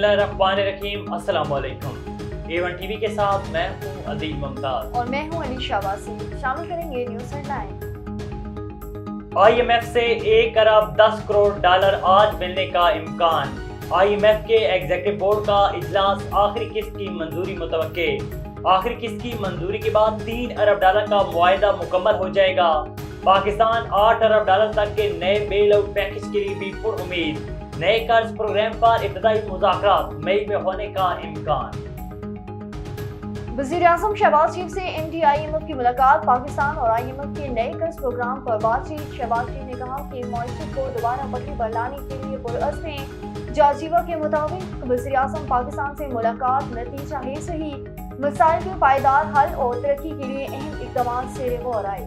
बिस्मिल्लाहिर्रहमानिर्रहीम। अस्सलाम वालेकुम। A1 टीवी के साथ मैं हूं अदील मुमताज और मैं हूं अली शाबासी। शामिल करेंगे न्यूज़ हेडलाइन। IMF से 1 अरब 10 करोड़ डॉलर आज मिलने का इम्कान। IMF के एग्जीक्यूटिव बोर्ड का इजलास, आखिरी किस्त की मंजूरी मुतवक्के। आखिरी किस्त की मंजूरी के बाद 3 अरब डॉलर का मुआहदा मुकम्मल हो जाएगा। पाकिस्तान 8 अरब डॉलर तक के नए बेल आउट पैकेज के लिए भी पुरुम्मीद। नए कर्ज प्रोग्राम पर इब्तदाई मुज़ाकरात मई में होने का इम्कान। वज़ीर-ए-आज़म शहबाज शरीफ से MD-IMF की मुलाकात, पाकिस्तान और IMF के नए कर्ज प्रोग्राम पर बातचीत। शहबाज शरीफ ने कहा कि मईशत को दोबारा पटरी पर लाने के लिए पुरअज़्म हैं। जाजीवा के मुताबिक वज़ीर-ए-आज़म पाकिस्तान से मुलाकात नतीजा है सही, मसाइल के पायदार हल और तरक्की के लिए अहम इक़दाम से गौर आए।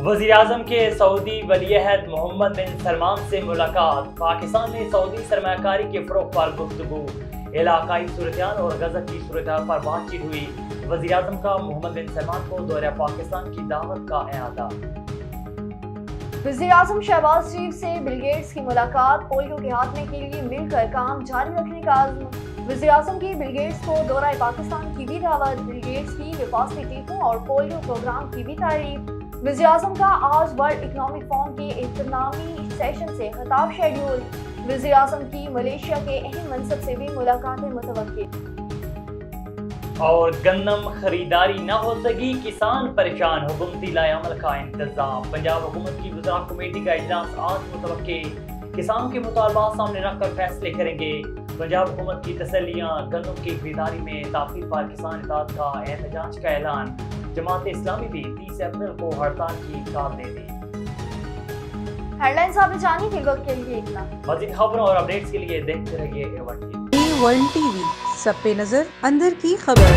वज़ीर-ए-आज़म के सऊदी वलीअहद मोहम्मद बिन सलमान से मुलाकात, पाकिस्तान में सऊदी सरमायाकारी के फ़रोग़ पर गुफ्तगू, इलाकाई सूरत-ए-हाल और गज़ा की सूरत-ए-हाल पर बातचीत हुई। वज़ीर-ए-आज़म का मोहम्मद बिन सलमान को दौरे पाकिस्तान की दावत का इआदा। वज़ीर-ए-आज़म शहबाज शरीफ से बिल गेट्स की मुलाकात, पोलियो के खात्मे के लिए मिलकर काम जारी रखने का आज़म। वज़ीर-ए-आज़म की बिल गेट्स को दौरा पाकिस्तान की भी दावत, बिल गेट्स की हिफाजती टीकों और पोलियो प्रोग्राम की भी तारीफ। वज़ीर-ए-आज़म का आज वर्ल्ड इकनॉमिक फोरम के इख्तितामी सेशन से खिताब शेड्यूल। वज़ीर-ए-आज़म की मलेशिया के अहम मनसब से भी मुलाकातें मुतवक्किल। और गन्नम खरीदारी न हो सकी, किसान परेशान, हुकूमती लाएअमल का इंतजाम। पंजाब हुकूमत की वज़रा कमेटी का इजलास आज मुतवक्के, किसानों के मुतालबात सामने रखकर फैसले करेंगे। पंजाब हुकूमत की तसल्लियां, गन्नम की खरीदारी में ताख़ीर पर किसान इत्तेहाद का एहतजाज का ऐलान। जमात इस्लामी भी 30 अप्रैल को हड़ताल की काल दे दी। हेडलाइंस आपने जानी, फिर वक्त के लिए इतना। मज़ीद खबरों और अपडेट्स के लिए देखते रहिए A1 टीवी। A1 टीवी, सब पे नजर, अंदर की खबर।